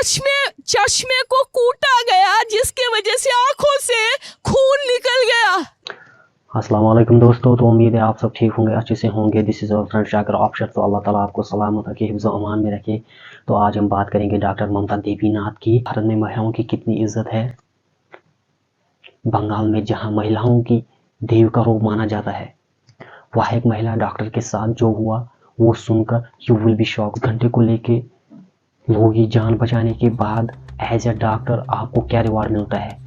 चश्मे को कूटा गया, जिसके वजह से आंखों से खून निकल गया। अस्सलाम वालेकुम दोस्तों, तो उम्मीद है आप सब ठीक होंगे, अच्छे से होंगे। This is our friend Shakir option. तो अल्लाह ताला आपको सलामत रखे, हिफ्ज़ व अमान में रखे। तो आज हम बात करेंगे डॉक्टर ममता देवीनाथ की। भारत में महिलाओं की कितनी इज्जत है। बंगाल में जहां महिलाओं की देव का रूप माना जाता है, वह एक महिला डॉक्टर के साथ जो हुआ वो सुनकर यू विल बी शॉक। घंटे को लेके लोगों की जान बचाने के बाद एज ए डॉक्टर आपको क्या रिवार्ड मिलता है?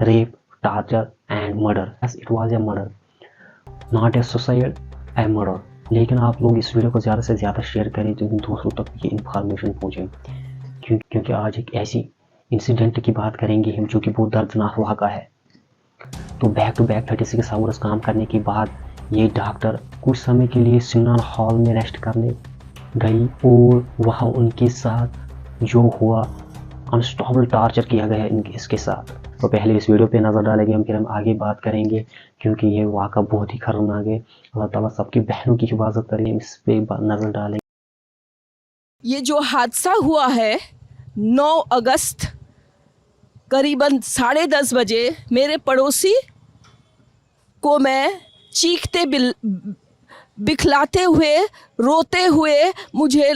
Rape, torture and murder. Yes, it was a murder, not a suicide, A murder. लेकिन आप लोग इस वीडियो को ज़्यादा से ज़्यादा शेयर करें तो दूसरों तक ये इन्फॉर्मेशन पहुँचे, क्योंकि आज एक ऐसी इंसिडेंट की बात करेंगे हम जो कि बहुत दर्दनाक वाक़ा है। तो बैक टू बैक 36 आवर्स काम करने के बाद ये डॉक्टर कुछ समय के लिए सिमरन हॉल में रेस्ट करने गई और वहाँ उनके साथ जो हुआ अनस्टॉपेबल टॉर्चर किया गया इसके साथ। तो पहले इस वीडियो पे नज़र डालेंगे, फिर हम आगे बात करेंगे, क्योंकि ये वाक़ा बहुत ही खतरनाक है। अल्लाह ताला सबकी बहनों की हिफाजत करें, इस पे नज़र डालेंगे। ये जो हादसा हुआ है 9 अगस्त करीबन 10:30 बजे, मेरे पड़ोसी को मैं चीखते बिखलाते हुए, रोते हुए मुझे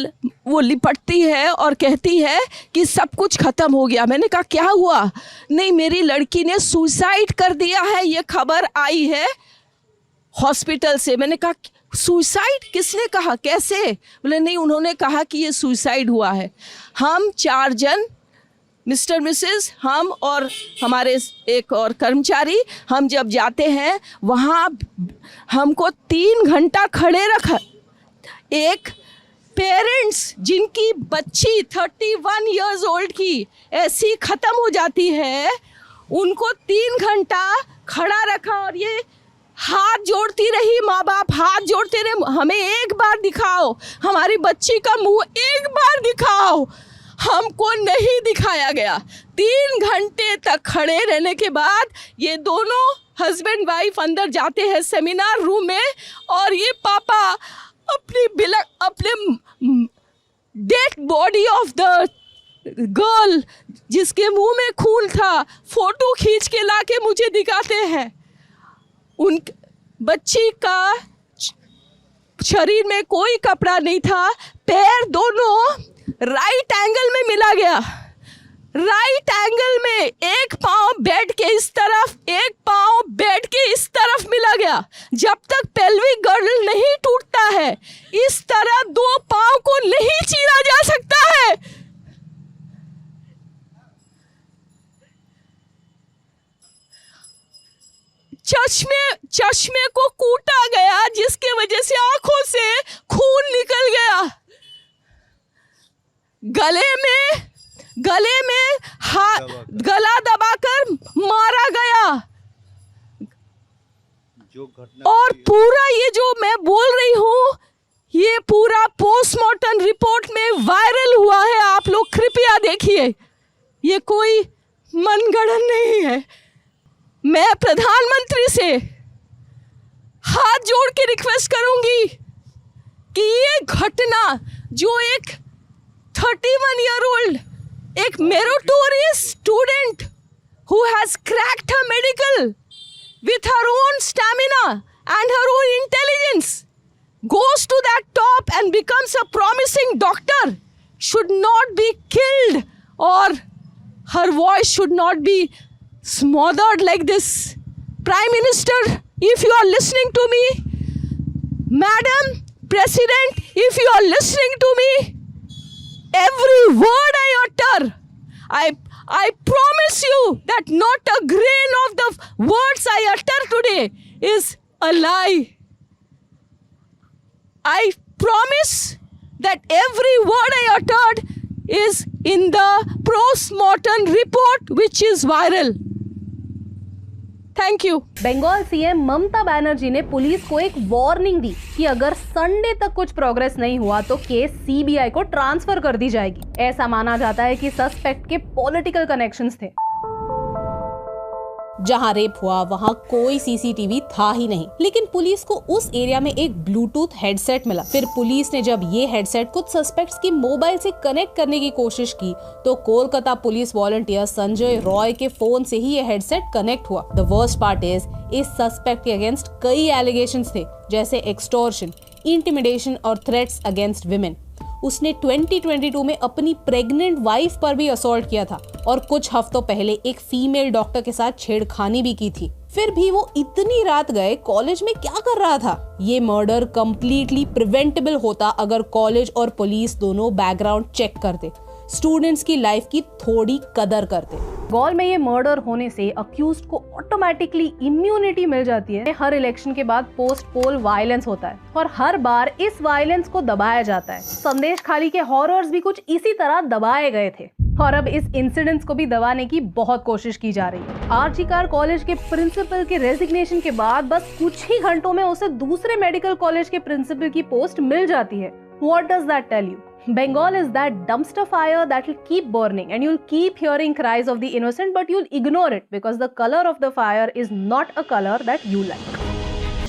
वो लिपटती है और कहती है कि सब कुछ ख़त्म हो गया। मैंने कहा क्या हुआ? नहीं, मेरी लड़की ने सुसाइड कर दिया है, ये खबर आई है हॉस्पिटल से। मैंने कहा सुसाइड? किसने कहा, कैसे? बोले नहीं, उन्होंने कहा कि ये सुसाइड हुआ है। हम 4 जन, मिस्टर मिसेस, हम और हमारे एक और कर्मचारी, हम जब जाते हैं वहाँ हमको 3 घंटा खड़े रखा। एक पेरेंट्स जिनकी बच्ची 31 इयर्स ओल्ड की ऐसी ख़त्म हो जाती है, उनको 3 घंटा खड़ा रखा और ये हाथ जोड़ती रही, माँ बाप हाथ जोड़ते रहे, हमें एक बार दिखाओ, हमारी बच्ची का मुंह एक बार दिखाओ। हमको नहीं दिखाया गया। 3 घंटे तक खड़े रहने के बाद ये दोनों हस्बैंड वाइफ अंदर जाते हैं सेमिनार रूम में, और ये पापा अपने dead body of the girl जिसके मुंह में खून था, फोटो खींच के लाके मुझे दिखाते हैं। उन बच्ची का शरीर में कोई कपड़ा नहीं था, पैर दोनों राइट एंगल में मिला गया। राइट एंगल में एक पाँव बेड के इस तरफ, एक पाँव बेड के इस तरफ मिला गया। जब तक पेल्विक गर्डल नहीं टूटता है, इस तरह 2 पाँव को नहीं चीरा जा सकता है। चश्मे को कूटा गया, जिसके वजह से आंखों से खून निकल गया। गले में गला दबाकर मारा गया। और पूरा ये जो मैं बोल रही हूँ, ये पूरा पोस्टमार्टम रिपोर्ट में वायरल हुआ है। आप लोग कृपया देखिए, ये कोई मनगढ़ंत नहीं है। मैं प्रधानमंत्री से हाथ जोड़ के रिक्वेस्ट करूंगी कि ये घटना जो एक 31 ईयर ओल्ड, एक meritorious student who has cracked her medical with her own stamina and her own intelligence, goes to that top and becomes a promising doctor, should not be killed, or her voice should not be smothered like this. Prime Minister, if you are listening to me, Madam President, if you are listening to me, every word I utter, I promise you that not a grain of the words I utter today is a lie. I promise that every word I uttered is in the post-mortem report which is viral. Thank you. Bengal CM Mamata Banerjee ने police को एक warning दी कि अगर Sunday तक कुछ progress नहीं हुआ तो केस सीबीआई को ट्रांसफर कर दी जाएगी। ऐसा माना जाता है कि सस्पेक्ट के पॉलिटिकल कनेक्शंस थे। जहाँ रेप हुआ वहाँ कोई सीसीटीवी था ही नहीं, लेकिन पुलिस को उस एरिया में एक ब्लूटूथ हेडसेट मिला। फिर पुलिस ने जब ये हेडसेट कुछ सस्पेक्ट्स की मोबाइल से कनेक्ट करने की कोशिश की तो कोलकाता पुलिस वॉलंटियर संजय रॉय के फोन से ही ये हेडसेट कनेक्ट हुआ। द वर्स्ट पार्ट इस सस्पेक्ट के अगेंस्ट कई एलिगेशंस थे, जैसे एक्सटॉर्शन, इंटिमिडेशन और थ्रेट्स अगेंस्ट विमेन। उसने 2022 में अपनी प्रेग्नेंट वाइफ पर भी असॉल्ट किया था और कुछ हफ्तों पहले एक फीमेल डॉक्टर के साथ छेड़खानी भी की थी। फिर भी वो इतनी रात गए कॉलेज में क्या कर रहा था? ये मर्डर कंप्लीटली प्रिवेंटेबल होता अगर कॉलेज और पुलिस दोनों बैकग्राउंड चेक करते, स्टूडेंट्स की लाइफ की थोड़ी कदर करते। बंगाल में ये मर्डर होने से अक्यूज्ड को ऑटोमेटिकली इम्यूनिटी मिल जाती है। हर इलेक्शन के बाद पोस्ट पोल वायलेंस होता है और हर बार इस वायलेंस को दबाया जाता है। संदेश खाली के हॉरर्स भी कुछ इसी तरह दबाए गए थे और अब इस इंसिडेंट्स को भी दबाने की बहुत कोशिश की जा रही है। आरजी कार कॉलेज के प्रिंसिपल के रेजिग्नेशन के बाद बस कुछ ही घंटों में उसे दूसरे मेडिकल कॉलेज के प्रिंसिपल की पोस्ट मिल जाती है। What does that tell you? Bengal is that dumpster fire that will keep burning and you'll keep hearing cries of the innocent but you'll ignore it because the color of the fire is not a color that you like.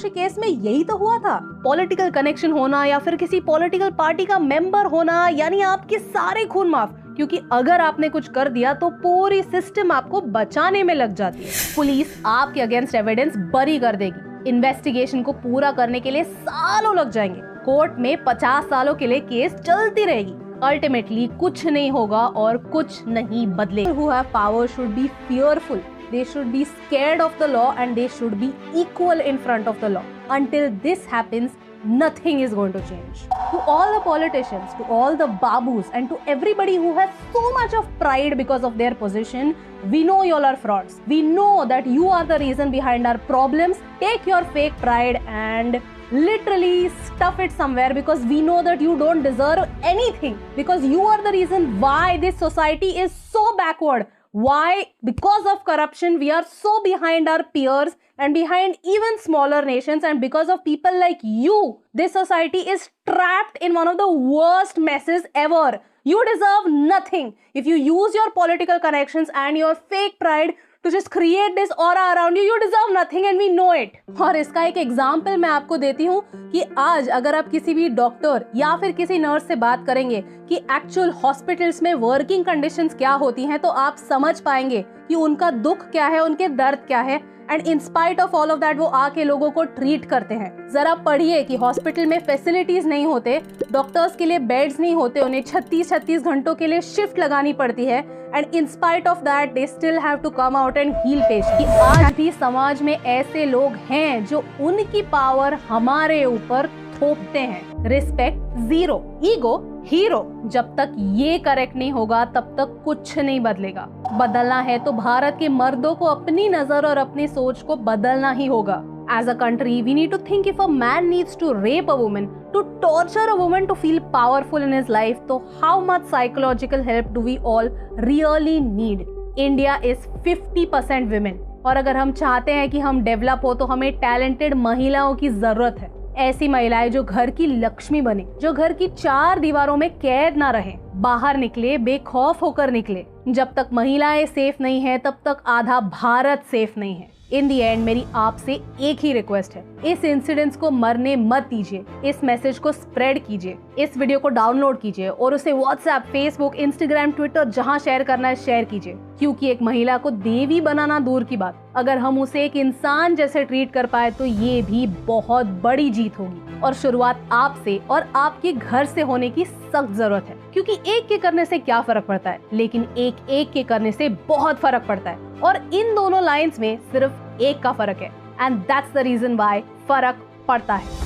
Case में यही तो हुआ था। Political connection होना या फिर किसी political party का मेंबर होना, यानी आपके सारे खून माफ, क्योंकि अगर आपने कुछ कर दिया तो पूरी सिस्टम आपको बचाने में लग जाती है। पुलिस आपके अगेंस्ट एविडेंस बरी कर देगी। इन्वेस्टिगेशन को पूरा करने के लिए सालों लग जाएंगे। कोर्ट में 50 सालों के लिए केस चलती रहेगी। अल्टीमेटली कुछ नहीं होगा और कुछ नहीं बदलेगा। Who have power should be fearful. They should be scared of the law and they should be equal in front of the law. Until this happens, nothing is going to change. To all the politicians, to all the babus and to everybody who has so much of pride because of their position, we know you all are frauds. We know that you are the reason behind our problems. Take your fake pride and literally stuff it somewhere because we know that you don't deserve anything, because you are the reason why this society is so backward. Why? Because of corruption, we are so behind our peers and behind even smaller nations, and because of people like you, this society is trapped in one of the worst messes ever. You deserve nothing. If you use your political connections and your fake pride to just create this aura around you, you deserve nothing and we know it. और इसका एक example मैं आपको देती हूँ कि आज अगर आप किसी भी डॉक्टर या फिर किसी नर्स से बात करेंगे कि एक्चुअल हॉस्पिटल्स में वर्किंग कंडीशंस क्या होती हैं, तो आप समझ पाएंगे कि उनका दुख क्या है, उनके दर्द क्या है। And in spite of all of that वो आके लोगों को ट्रीट करते हैं। जरा पढ़िए कि हॉस्पिटल में फैसिलिटीज नहीं होते, डॉक्टर्स के लिए बेड्स नहीं होते, उन्हें 36 घंटों के लिए शिफ्ट लगानी पड़ती है। And in spite of that they still have to come out and heal patient. आज भी समाज में ऐसे लोग हैं जो उनकी पावर हमारे ऊपर थोपते हैं। Respect zero, ego hero. जब तक ये करेक्ट नहीं होगा तब तक कुछ नहीं बदलेगा। बदलना है तो भारत के मर्दों को अपनी नजर और अपनी सोच को बदलना ही होगा। As a country, we need to think if a man needs to rape a woman, to torture a woman to feel powerful in his life, so how much psychological help do we all really need? India is 50% women, और अगर हम चाहते हैं कि हम develop हो तो हमें टैलेंटेड महिलाओं की जरूरत है। ऐसी महिलाएं जो घर की लक्ष्मी बने, जो घर की 4 दीवारों में कैद ना रहे, बाहर निकले, बेखौफ होकर निकले। जब तक महिलाएं सेफ नहीं है तब तक आधा भारत सेफ नहीं है। इन दी एंड मेरी आपसे एक ही रिक्वेस्ट है, इस इंसिडेंट्स को मरने मत दीजिए। इस मैसेज को स्प्रेड कीजिए, इस वीडियो को डाउनलोड कीजिए और उसे व्हाट्सएप, फेसबुक, इंस्टाग्राम, ट्विटर जहां शेयर करना है शेयर कीजिए। क्योंकि एक महिला को देवी बनाना दूर की बात, अगर हम उसे एक इंसान जैसे ट्रीट कर पाए तो ये भी बहुत बड़ी जीत होगी। और शुरुआत आपसे और आपके घर से होने की सख्त जरूरत है, क्योंकि एक के करने से क्या फर्क पड़ता है, लेकिन एक के करने से बहुत फर्क पड़ता है। और इन दोनों लाइंस में सिर्फ एक का फर्क है, and that's the reason why फर्क पड़ता है।